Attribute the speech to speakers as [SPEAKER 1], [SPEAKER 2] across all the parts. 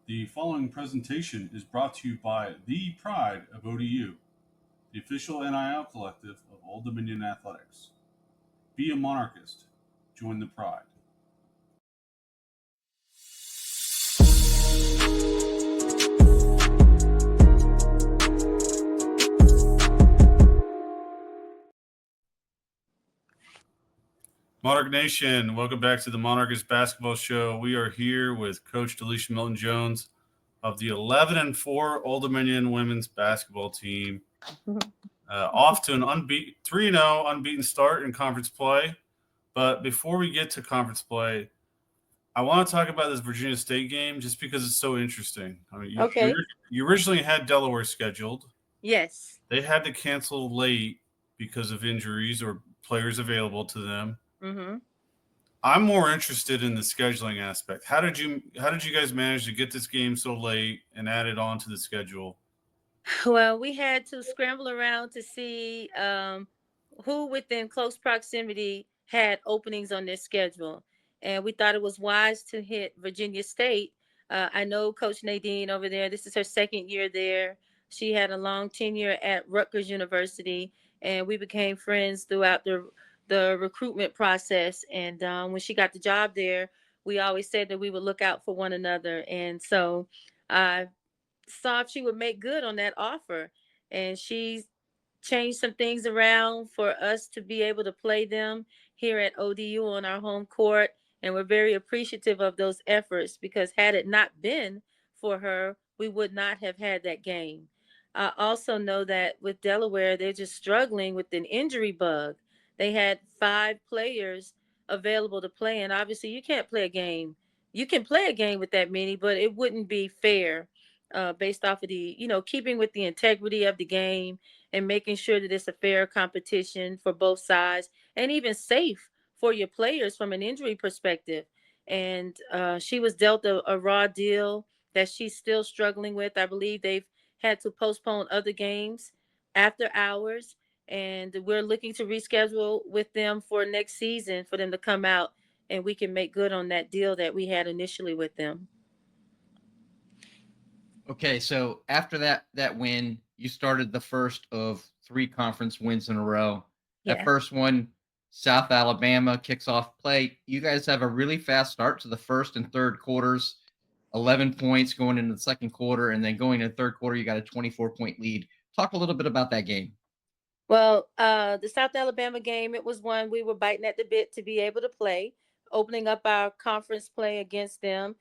[SPEAKER 1] The following presentation is brought to you by the Pride of ODU, the official NIL collective of Old Dominion Athletics. Be a monarchist. Join the Pride. Monarch Nation, welcome back to the Monarchists Basketball Show. We are here with Coach DeLisha Milton-Jones of the 11-4 Old Dominion women's basketball team. Off to an 3-0 unbeaten start in conference play. But before we get to conference play, I want to talk about this Virginia State game just because it's so interesting. I mean, you originally had Delaware scheduled.
[SPEAKER 2] Yes.
[SPEAKER 1] They had to cancel late because of injuries or players available to them.
[SPEAKER 2] Mm-hmm.
[SPEAKER 1] I'm more interested in the scheduling aspect. How did you guys manage to get this game so late and add it on to the schedule?
[SPEAKER 2] Well, we had to scramble around to see who within close proximity had openings on their schedule. And we thought it was wise to hit Virginia State. I know Coach Nadine over there. This is her second year there. She had a long tenure at Rutgers University, and we became friends throughout the recruitment process. And when she got the job there, we always said that we would look out for one another. And so I saw if she would make good on that offer. And she changed some things around for us to be able to play them here at ODU on our home court. And we're very appreciative of those efforts because had it not been for her, we would not have had that game. I also know that with Delaware, they're just struggling with an injury bug. They had 5 players available to play, and obviously you can't play a game. You can play a game with that many, but it wouldn't be fair based off of keeping with the integrity of the game and making sure that it's a fair competition for both sides and even safe for your players from an injury perspective. And she was dealt a raw deal that she's still struggling with. I believe they've had to postpone other games after hours, and we're looking to reschedule with them for next season for them to come out and we can make good on that deal that we had initially with them.
[SPEAKER 3] Okay, so after that win, you started the first of 3 conference wins in a row. That
[SPEAKER 2] Yeah.
[SPEAKER 3] first one, South Alabama kicks off play. You guys have a really fast start to the first and third quarters, 11 points going into the second quarter, and then going into the third quarter, you got a 24-point lead. Talk a little bit about that game.
[SPEAKER 2] Well, the South Alabama game, it was one we were biting at the bit to be able to play, opening up our conference play against them.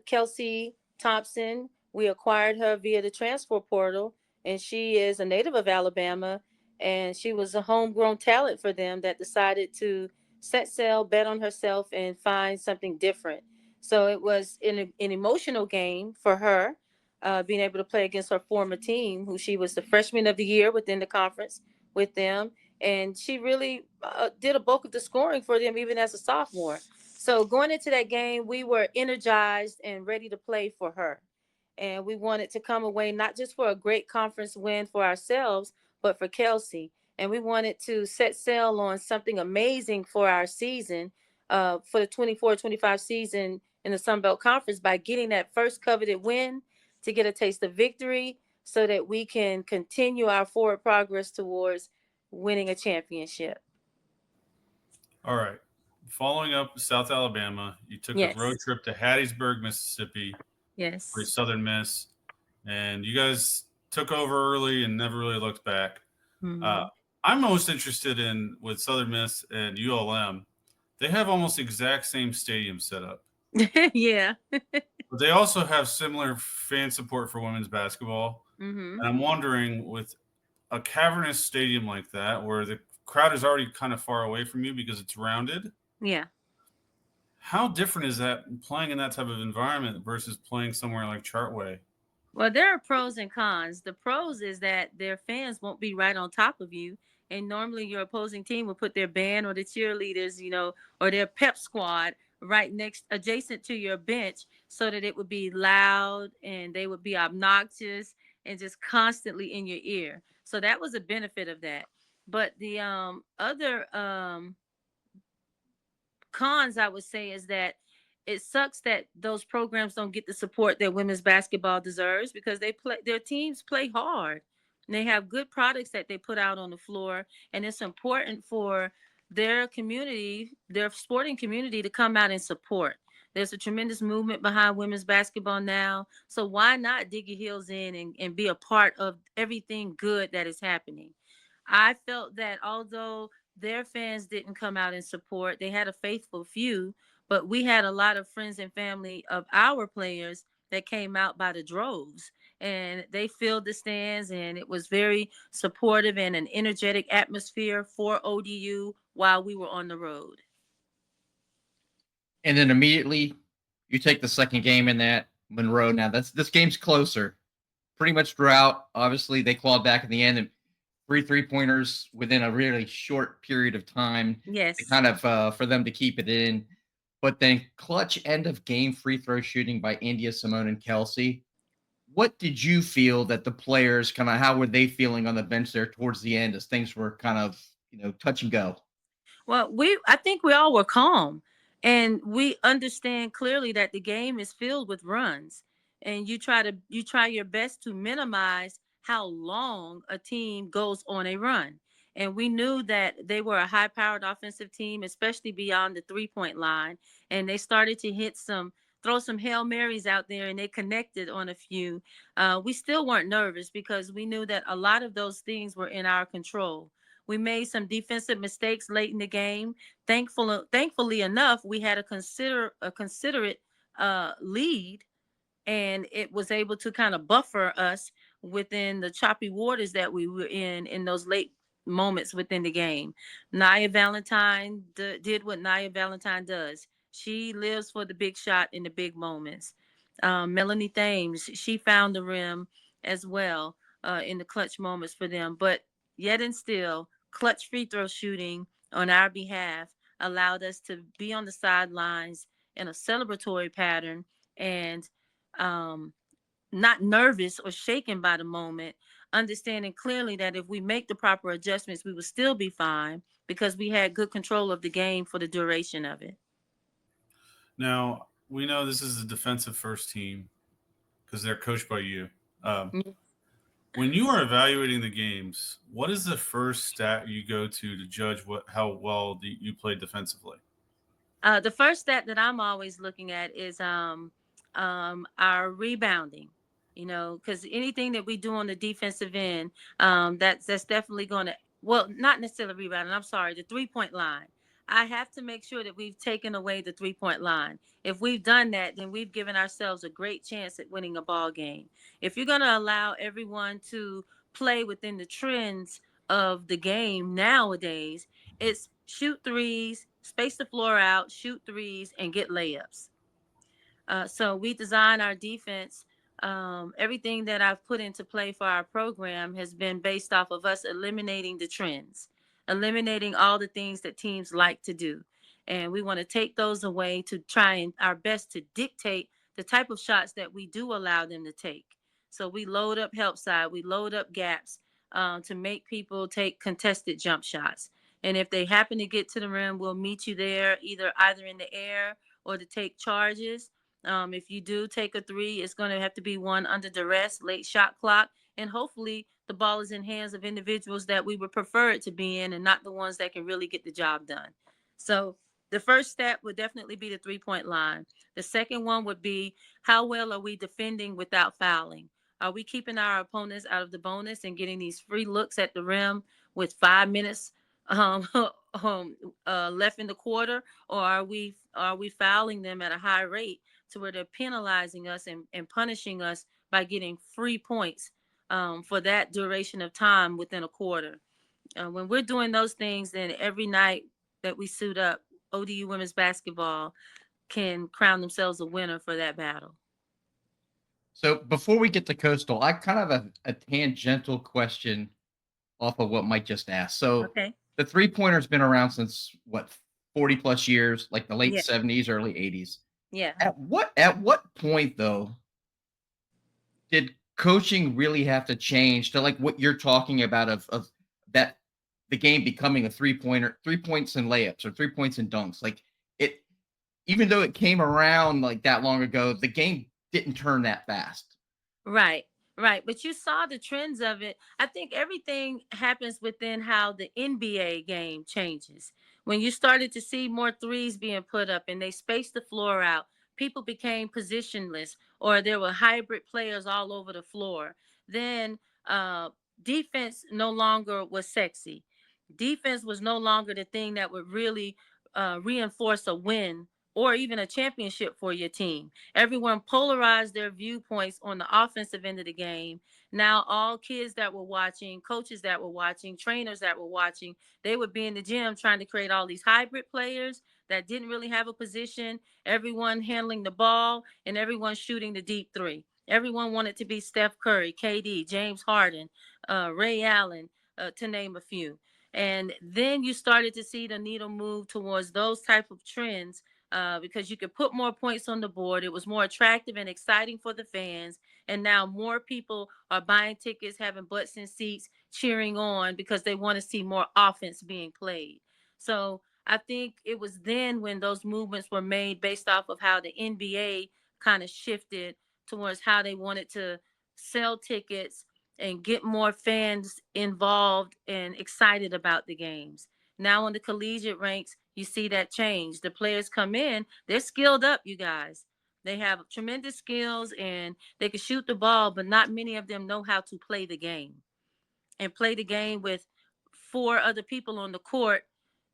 [SPEAKER 2] Kelsey Thompson, we acquired her via the transfer portal, and she is a native of Alabama, and she was a homegrown talent for them that decided to set sail, bet on herself, and find something different. So it was an emotional game for her, being able to play against her former team, who she was the freshman of the year within the conference with them. And she really did a bulk of the scoring for them, even as a sophomore. So going into that game, we were energized and ready to play for her. And we wanted to come away not just for a great conference win for ourselves, but for Kelsey. And we wanted to set sail on something amazing for our season, for the 24-25 season in the Sun Belt Conference by getting that first coveted win to get a taste of victory so that we can continue our forward progress towards winning a championship.
[SPEAKER 1] All right. Following up South Alabama, you took a road
[SPEAKER 2] Yes.
[SPEAKER 1] trip to Hattiesburg, Mississippi for
[SPEAKER 2] Yes.
[SPEAKER 1] Southern Miss, and you guys took over early and never really looked back.
[SPEAKER 2] Mm-hmm.
[SPEAKER 1] I'm most interested in with Southern Miss and ULM. They have almost exact same stadium setup.
[SPEAKER 2] Yeah.
[SPEAKER 1] But they also have similar fan support for women's basketball.
[SPEAKER 2] Mm-hmm.
[SPEAKER 1] And I'm wondering, with a cavernous stadium like that, where the crowd is already kind of far away from you because it's rounded,
[SPEAKER 2] Yeah.
[SPEAKER 1] how different is that playing in that type of environment versus playing somewhere like Chartway?
[SPEAKER 2] Well, there are pros and cons. The pros is that their fans won't be right on top of you. And normally your opposing team will put their band or the cheerleaders, or their pep squad right next adjacent to your bench so that it would be loud and they would be obnoxious and just constantly in your ear. So that was a benefit of that. But the other cons I would say is that it sucks that those programs don't get the support that women's basketball deserves, because their teams play hard. And they have good products that they put out on the floor, and it's important for their community, their sporting community, to come out and support. There's a tremendous movement behind women's basketball now. So why not dig your heels in and be a part of everything good that is happening? I felt that although their fans didn't come out and support, they had a faithful few, but we had a lot of friends and family of our players that came out by the droves, and they filled the stands, and it was very supportive and an energetic atmosphere for ODU while we were on the road.
[SPEAKER 3] And then immediately you take the second game in that Monroe. Now this game's closer. Pretty much throughout. Obviously, they clawed back in the end and 3 3-pointers within a really short period of time to
[SPEAKER 2] Yes.
[SPEAKER 3] kind of for them to keep it in. But then clutch end of game free throw shooting by India, Simone, and Kelsey. What did you feel that the players kind of how were they feeling on the bench there towards the end as things were kind of touch and go?
[SPEAKER 2] Well, I think we all were calm, and we understand clearly that the game is filled with runs, and you try your best to minimize how long a team goes on a run. And we knew that they were a high-powered offensive team, especially beyond the three-point line, and they started to throw some Hail Marys out there, and they connected on a few. We still weren't nervous because we knew that a lot of those things were in our control. We made some defensive mistakes late in the game. Thankfully enough, we had a considerate lead, and it was able to kind of buffer us within the choppy waters that we were in those late moments within the game. Nia Valentine did what Nia Valentine does. She lives for the big shot in the big moments. Melanie Thames, she found the rim as well in the clutch moments for them. But yet and still, clutch free throw shooting on our behalf allowed us to be on the sidelines in a celebratory pattern, and um, not nervous or shaken by the moment, understanding clearly that if we make the proper adjustments, we will still be fine because we had good control of the game for the duration of it.
[SPEAKER 1] Now, we know this is a defensive first team because they're coached by you. When you are evaluating the games, what is the first stat you go to judge how well you played defensively?
[SPEAKER 2] The first stat that I'm always looking at is our rebounding. Because anything that we do on the defensive end, that's definitely going to, well, not necessarily rebounding. I'm sorry, the 3-point line. I have to make sure that we've taken away the 3-point line. If we've done that, then we've given ourselves a great chance at winning a ball game. If you're going to allow everyone to play within the trends of the game nowadays, it's shoot threes, space the floor out, shoot threes, and get layups. So we design our defense. Everything that I've put into play for our program has been based off of us eliminating the trends, eliminating all the things that teams like to do. And we want to take those away to try and our best to dictate the type of shots that we do allow them to take. So we load up help side, we load up gaps to make people take contested jump shots. And if they happen to get to the rim, we'll meet you there either in the air or to take charges. If you do take a three, it's going to have to be one under duress, late shot clock, and hopefully the ball is in hands of individuals that we would prefer it to be in and not the ones that can really get the job done. So the first step would definitely be the 3-point line. The second one would be how well are we defending without fouling? Are we keeping our opponents out of the bonus and getting these free looks at the rim with 5 minutes um, left in the quarter, or are we fouling them at a high rate to where they're penalizing us and punishing us by getting free points for that duration of time within a quarter? When we're doing those things, then every night that we suit up, ODU women's basketball can crown themselves a winner for that battle.
[SPEAKER 3] So before we get to Coastal, I kind of have a tangential question off of what Mike just asked. So
[SPEAKER 2] Okay.
[SPEAKER 3] the 3-pointer's been around since what 40 plus years, like the late
[SPEAKER 2] Yeah.
[SPEAKER 3] 70s, early 80s.
[SPEAKER 2] Yeah.
[SPEAKER 3] At what point though did coaching really have to change to like what you're talking about of that the game becoming a 3-pointer, 3 points and layups or 3 points and dunks? Like it even though it came around like that long ago, the game didn't turn that fast.
[SPEAKER 2] Right, right. But you saw the trends of it. I think everything happens within how the NBA game changes. When you started to see more threes being put up and they spaced the floor out, people became positionless or there were hybrid players all over the floor. Then defense no longer was sexy. Defense was no longer the thing that would really reinforce a win or even a championship for your team. Everyone polarized their viewpoints on the offensive end of the game. Now, all kids that were watching, coaches that were watching, trainers that were watching, they would be in the gym trying to create all these hybrid players that didn't really have a position, everyone handling the ball, and everyone shooting the deep three. Everyone wanted to be Steph Curry, KD, James Harden, Ray Allen, to name a few. And then you started to see the needle move towards those type of trends because you could put more points on the board. It was more attractive and exciting for the fans. And now more people are buying tickets, having butts in seats, cheering on because they want to see more offense being played. So I think it was then when those movements were made based off of how the NBA kind of shifted towards how they wanted to sell tickets and get more fans involved and excited about the games. Now in the collegiate ranks, you see that change. The players come in, they're skilled up, you guys. They have tremendous skills and they can shoot the ball, but not many of them know how to play the game and play the game with four other people on the court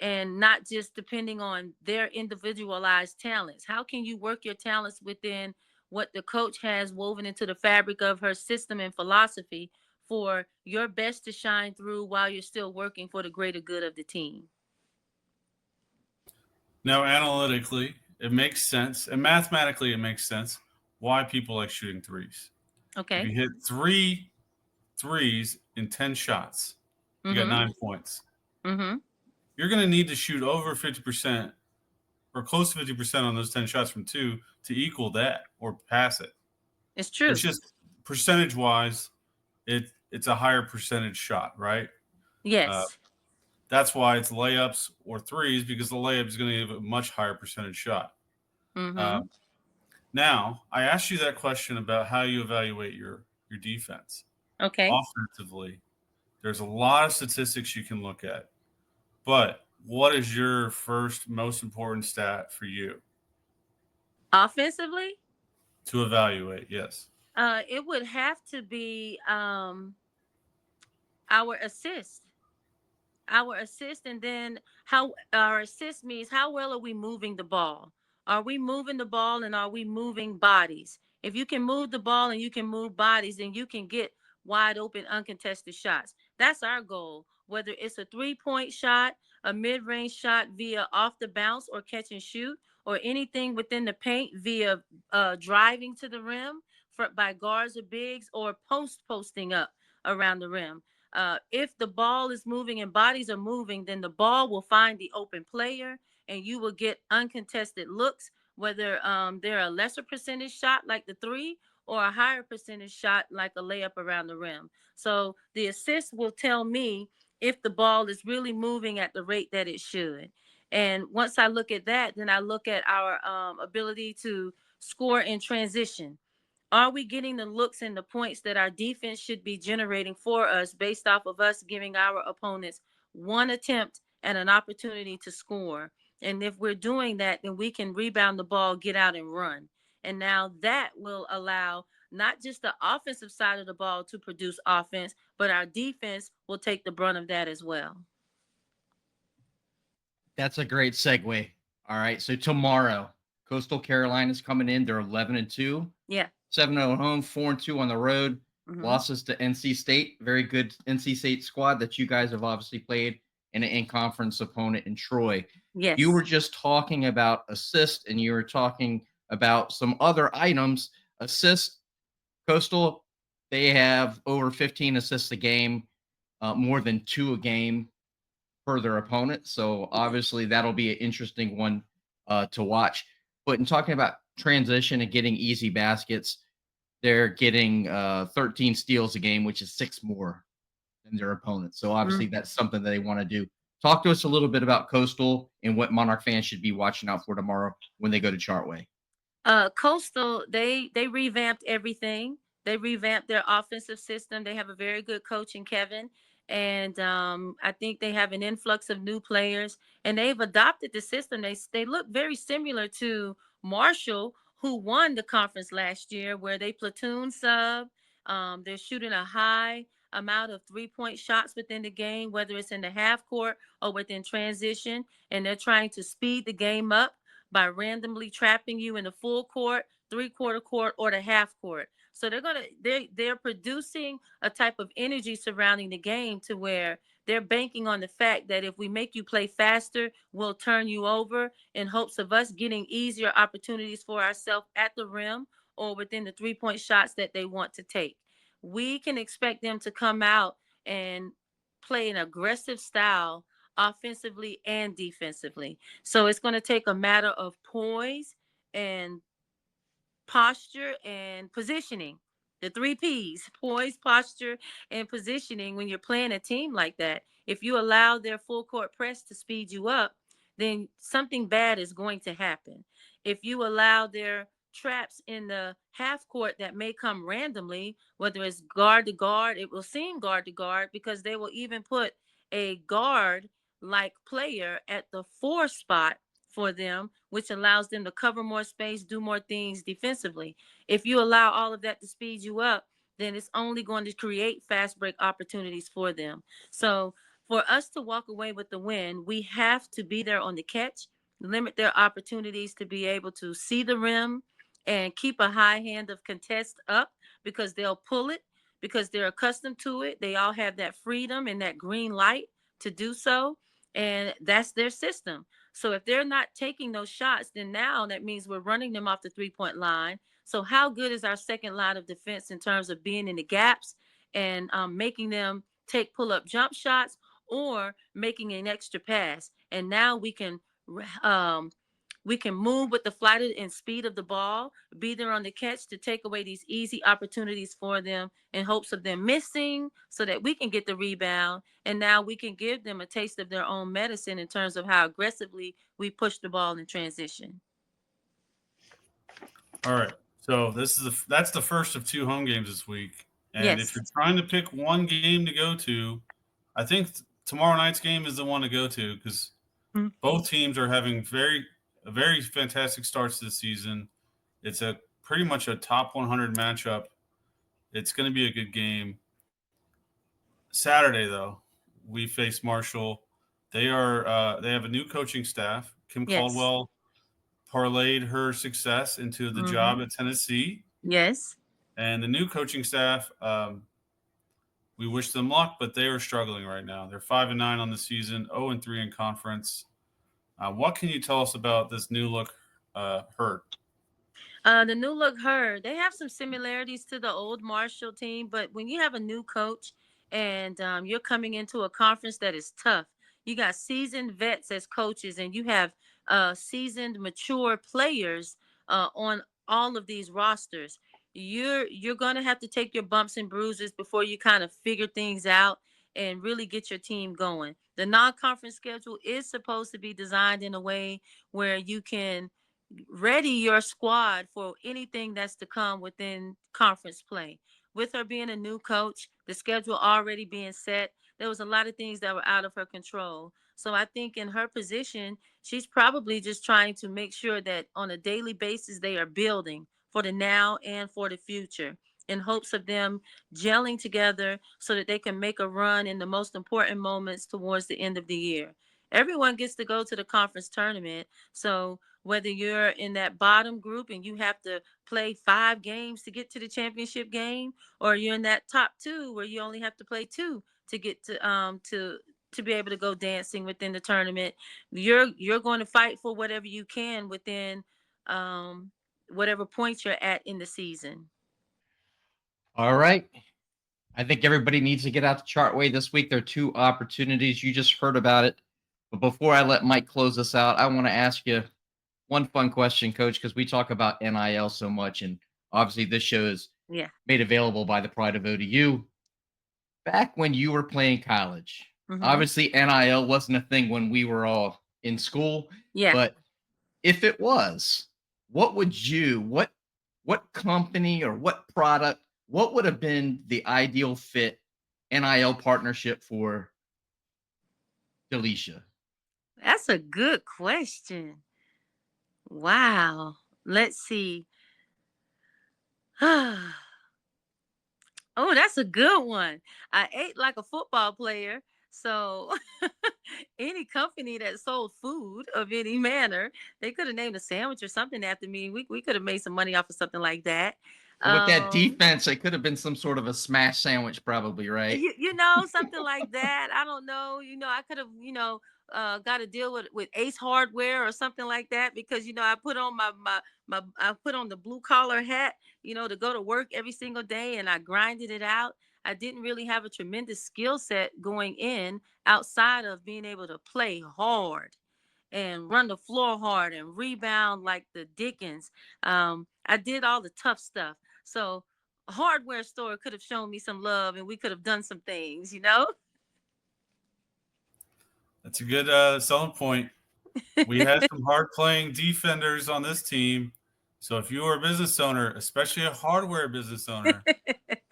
[SPEAKER 2] and not just depending on their individualized talents. How can you work your talents within what the coach has woven into the fabric of her system and philosophy for your best to shine through while you're still working for the greater good of the team?
[SPEAKER 1] Now, analytically, it makes sense, and mathematically, it makes sense why people like shooting threes. If
[SPEAKER 2] Okay.
[SPEAKER 1] you hit three threes in 10 shots, you got
[SPEAKER 2] Mm-hmm.
[SPEAKER 1] 9 points.
[SPEAKER 2] Mm-hmm.
[SPEAKER 1] You're going to need to shoot over 50% or close to 50% on those 10 shots from two to equal that or pass it.
[SPEAKER 2] It's
[SPEAKER 1] It's
[SPEAKER 2] true.
[SPEAKER 1] just percentage wise, it's a higher percentage shot, right? Uh,
[SPEAKER 2] Yes.
[SPEAKER 1] that's why it's layups or threes because the layup is going to give a much higher percentage shot.
[SPEAKER 2] Mm-hmm.
[SPEAKER 1] Um, Now, I asked you that question about how you evaluate your defense.
[SPEAKER 2] Okay.
[SPEAKER 1] Offensively, there's a lot of statistics you can look at, but what is your first most important stat for you
[SPEAKER 2] Offensively,
[SPEAKER 1] to evaluate? Yes.
[SPEAKER 2] it would have to be our assist. Our assist, and then how our assist means how well are we moving the ball? Are we moving the ball and are we moving bodies? If you can move the ball and you can move bodies, then you can get wide open uncontested shots. That's our goal, whether it's a 3-point shot, a mid-range shot via off the bounce or catch and shoot, or anything within the paint via driving to the rim by guards or bigs, or posting up around the rim. If the ball is moving and bodies are moving, then the ball will find the open player and you will get uncontested looks, whether they're a lesser percentage shot like the three or a higher percentage shot like a layup around the rim. So the assist will tell me if the ball is really moving at the rate that it should. And once I look at that, then I look at our ability to score in transition. Are we getting the looks and the points that our defense should be generating for us based off of us giving our opponents one attempt and an opportunity to score? And if we're doing that, then we can rebound the ball, get out and run. And now that will allow not just the offensive side of the ball to produce offense, but our defense will take the brunt of that as well.
[SPEAKER 3] That's a great segue. All right. So tomorrow, Coastal Carolina's coming in. They're 11-2,
[SPEAKER 2] Yeah.
[SPEAKER 3] 7-0 at home, 4-2 on the road.
[SPEAKER 2] Mm-hmm.
[SPEAKER 3] Losses to NC State. Very good NC State squad that you guys have obviously played, and an in-conference opponent in Troy.
[SPEAKER 2] Yes.
[SPEAKER 3] You were just talking about assist, and you were talking about some other items. Assist, Coastal, they have over 15 assists a game, more than 2 a game per their opponent. So obviously that'll be an interesting one to watch. But in talking about transition and getting easy baskets, they're getting 13 steals a game, which is 6 more than their opponents. So obviously that's something that they want to do. Talk to us a little bit about Coastal and what Monarch fans should be watching out for tomorrow when they go to Chartway.
[SPEAKER 2] Coastal, they revamped everything. They revamped their offensive system. They have a very good coach in Kevin, and I think they have an influx of new players. And they've adopted the system. They look very similar to Marshall, who won the conference last year, where they platoon sub. They're shooting a high amount of 3-point shots within the game, whether it's in the half court or within transition, and they're trying to speed the game up by randomly trapping you in the full court, 3/4 court, or the half court. So they're producing a type of energy surrounding the game to where they're banking on the fact that if we make you play faster, we'll turn you over in hopes of us getting easier opportunities for ourselves at the rim or within the 3-point shots that they want to take. We can expect them to come out and play an aggressive style offensively and defensively. So it's going to take a matter of poise and posture and positioning. The 3 P's: poise, posture, and positioning. When you're playing a team like that, if you allow their full court press to speed you up, then something bad is going to happen. If you allow their traps in the half court that may come randomly, whether it's guard to guard, it will seem guard to guard because they will even put a guard like player at the 4 spot for them, which allows them to cover more space, do more things defensively. If you allow all of that to speed you up, then it's only going to create fast break opportunities for them. So for us to walk away with the win, we have to be there on the catch, limit their opportunities to be able to see the rim and keep a high hand of contest up because they'll pull it because they're accustomed to it. They all have that freedom and that green light to do so. And that's their system. So if they're not taking those shots, then now that means we're running them off the 3-point line. So how good is our second line of defense in terms of being in the gaps and making them take pull-up jump shots or making an extra pass? And now we can move with the flight and speed of the ball, be there on the catch to take away these easy opportunities for them in hopes of them missing so that we can get the rebound. And now we can give them a taste of their own medicine in terms of how aggressively we push the ball in transition.
[SPEAKER 1] All right. So that's the first of 2 home games this week. And if
[SPEAKER 2] Yes.
[SPEAKER 1] you're trying to pick one game to go to, I think tomorrow night's game is the one to go to because both teams are having very fantastic starts this season. It's pretty much a top 100 matchup. It's going to be a good game. Saturday, though, we face Marshall. They have a new coaching staff. Kim
[SPEAKER 2] Yes.
[SPEAKER 1] Caldwell parlayed her success into the job at Tennessee.
[SPEAKER 2] Yes.
[SPEAKER 1] And the new coaching staff, we wish them luck, but they are struggling right now. They're 5-9 on the season, 0-3 in conference. What can you tell us about this new look Herd?
[SPEAKER 2] The new look Herd, they have some similarities to the old Marshall team, but when you have a new coach and you're coming into a conference that is tough, you got seasoned vets as coaches, and you have seasoned, mature players on all of these rosters. You're gonna have to take your bumps and bruises before you kind of figure things out and really get your team going. The non-conference schedule is supposed to be designed in a way where you can ready your squad for anything that's to come within conference play. With her being a new coach, the schedule already being set, there was a lot of things that were out of her control. So I think in her position, she's probably just trying to make sure that on a daily basis they are building for the now and for the future in hopes of them gelling together so that they can make a run in the most important moments towards the end of the year. Everyone gets to go to the conference tournament. So whether you're in that bottom group and you have to play 5 games to get to the championship game, or you're in that top 2 where you only have to play 2 to get to be able to go dancing within the tournament, you're going to fight for whatever you can within whatever point you're at in the season.
[SPEAKER 3] All right. I think everybody needs to get out to Chartway this week. There are 2 opportunities. You just heard about it. But before I let Mike close this out, I want to ask you one fun question, Coach, because we talk about NIL so much, and obviously this show is made available by the Pride of ODU. Back when you were playing college, Obviously, NIL wasn't a thing when we were all in school.
[SPEAKER 2] Yeah.
[SPEAKER 3] But if it was, what company or what product, what would have been the ideal fit NIL partnership for DeLisha?
[SPEAKER 2] That's a good question. Wow. Let's see. Oh, that's a good one. I ate like a football player. So any company that sold food of any manner, they could have named a sandwich or something after me. We could have made some money off of something like that.
[SPEAKER 3] With that defense, it could have been some sort of a smash sandwich, probably, right?
[SPEAKER 2] You know, something like that. I don't know. I could have, got to deal with Ace Hardware or something like that, because I put on I put on the blue collar hat, to go to work every single day, and I grinded it out. I didn't really have a tremendous skill set going in outside of being able to play hard and run the floor hard and rebound like the Dickens. I did all the tough stuff. So a hardware store could have shown me some love and we could have done some things.
[SPEAKER 1] That's a good selling point. We had some hard playing defenders on this team. So if you are a business owner, especially a hardware business owner,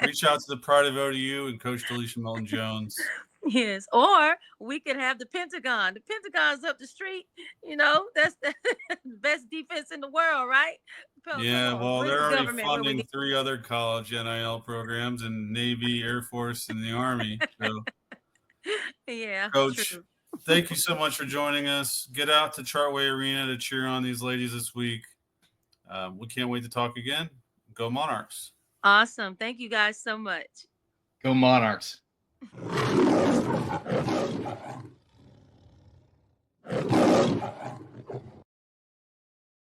[SPEAKER 1] reach out to the Pride of ODU and Coach DeLisha Milton-Jones.
[SPEAKER 2] Yes, or we could have the Pentagon. The Pentagon's up the street. That's the best defense in the world, right?
[SPEAKER 1] Yeah,
[SPEAKER 2] Come on,
[SPEAKER 1] well,
[SPEAKER 2] bring
[SPEAKER 1] they're
[SPEAKER 2] the
[SPEAKER 1] already
[SPEAKER 2] government where we
[SPEAKER 1] funding
[SPEAKER 2] need.
[SPEAKER 1] 3 other college NIL programs in Navy, Air Force, and the Army. So,
[SPEAKER 2] Yeah,
[SPEAKER 1] Coach,
[SPEAKER 2] true.
[SPEAKER 1] thank you so much for joining us. Get out to Chartway Arena to cheer on these ladies this week. We can't wait to talk again. Go Monarchs.
[SPEAKER 2] Awesome. Thank you guys so much.
[SPEAKER 3] Go Monarchs.